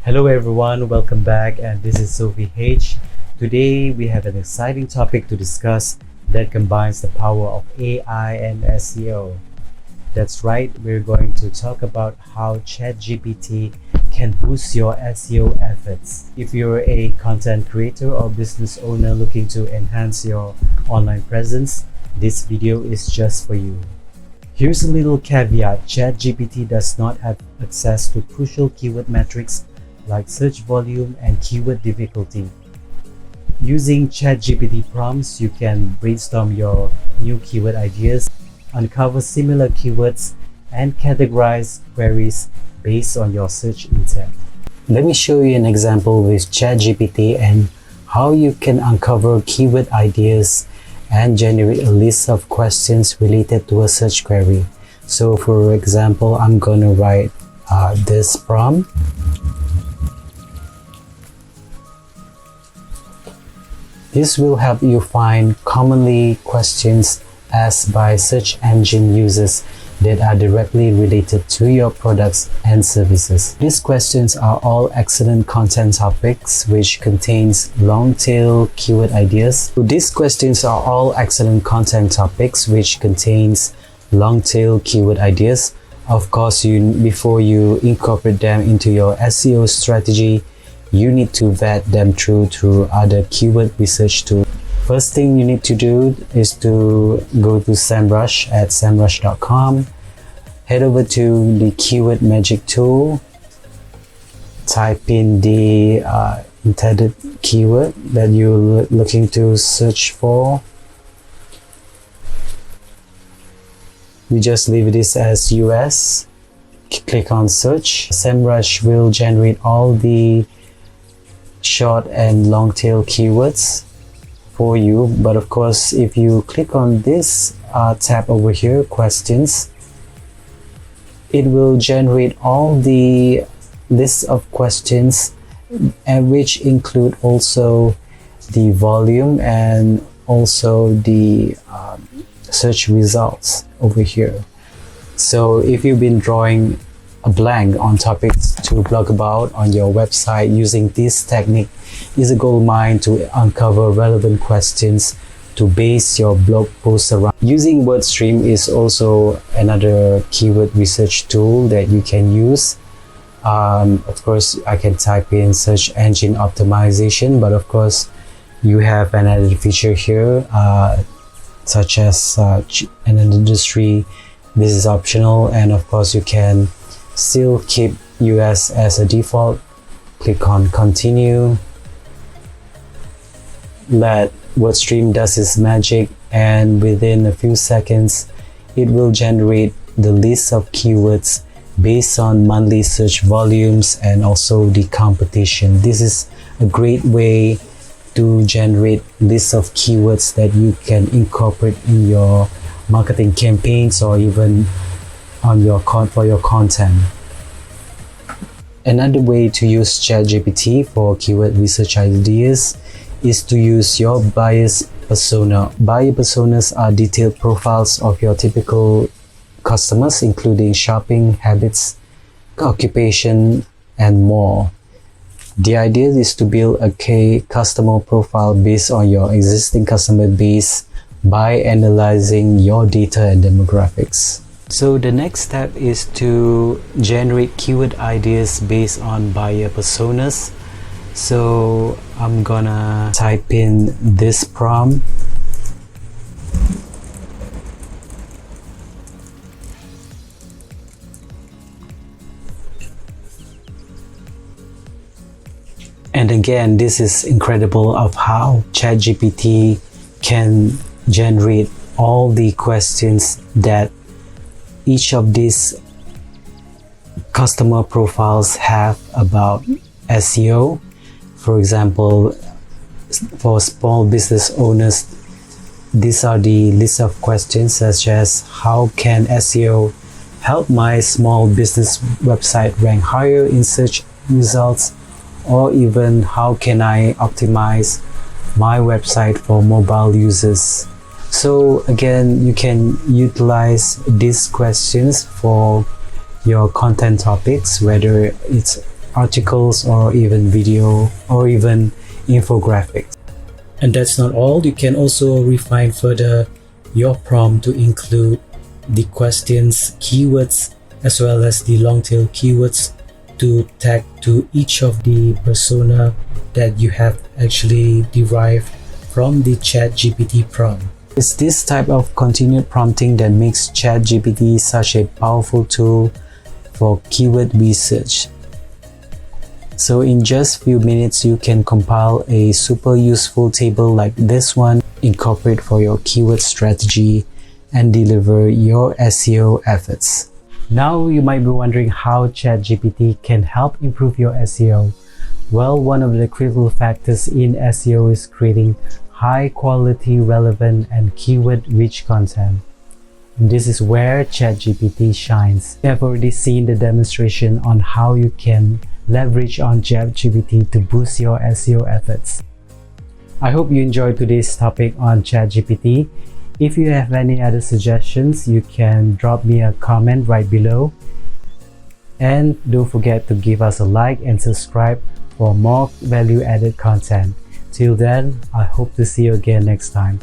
Hello everyone, welcome back, and this is Sophie H. Today we have an exciting topic to discuss that combines the power of AI and SEO. That's right, we're going to talk about how ChatGPT can boost your SEO efforts. If you're a content creator or business owner looking to enhance your online presence, this video is just for you. Here's a little caveat: ChatGPT does not have access to crucial keyword metrics like search volume and keyword difficulty. Using ChatGPT prompts, you can brainstorm your new keyword ideas, uncover similar keywords, and categorize queries based on your search intent. Let me show you an example with ChatGPT and how you can uncover keyword ideas and generate a list of questions related to a search query. So for example, I'm gonna write this prompt. This will help you find commonly questions asked by search engine users that are directly related to your products and services. These questions are all excellent content topics which contains long-tail keyword ideas. So these questions are all excellent content topics which contains long-tail keyword ideas. Of course, before you incorporate them into your SEO strategy, you need to vet them through other keyword research tools. First thing you need to do is to go to SEMrush at semrush.com. Head over to the keyword magic tool. Type in the intended keyword that you're looking to search for. We just leave this as US. Click on search. SEMrush will generate all the short and long tail keywords for you, but of course if you click on this tab over here, questions, it will generate all the list of questions, and which include also the volume and also the search results over here. So if you've been drawing a blank on topics to blog about on your website, using this technique is a gold mine to uncover relevant questions to base your blog posts around. Using WordStream is also another keyword research tool that you can use. Of course, I can type in search engine optimization, but of course you have an added feature here such as an industry. This is optional, and of course you can still keep US as a default. Click on continue. Let WordStream does its magic, and within a few seconds it will generate the list of keywords based on monthly search volumes and also the competition. This is a great way to generate lists of keywords that you can incorporate in your marketing campaigns or even on your for your content. Another way to use ChatGPT for keyword research ideas is to use your buyer's persona. Buyer personas are detailed profiles of your typical customers, including shopping habits, occupation, and more. The idea is to build a customer profile based on your existing customer base by analyzing your data and demographics. So the next step is to generate keyword ideas based on buyer personas. So I'm gonna type in this prompt. And again, this is incredible of how ChatGPT can generate all the questions that each of these customer profiles have about SEO. For example, for small business owners, these are the list of questions such as: how can SEO help my small business website rank higher in search results? Or even, how can I optimize my website for mobile users? So again, you can utilize these questions for your content topics, whether it's articles or even video or even infographics. And that's not all. You can also refine further your prompt to include the questions, keywords, as well as the long tail keywords to tag to each of the persona that you have actually derived from the ChatGPT prompt. It's this type of continued prompting that makes ChatGPT such a powerful tool for keyword research. So in just few minutes, you can compile a super useful table like this one, incorporate for your keyword strategy, and deliver your SEO efforts. Now you might be wondering how ChatGPT can help improve your SEO. Well, one of the critical factors in SEO is creating high quality, relevant, and keyword-rich content. And this is where ChatGPT shines. I've already seen the demonstration on how you can leverage on ChatGPT to boost your SEO efforts. I hope you enjoyed today's topic on ChatGPT. If you have any other suggestions, you can drop me a comment right below. And don't forget to give us a like and subscribe for more value-added content. Till then, I hope to see you again next time.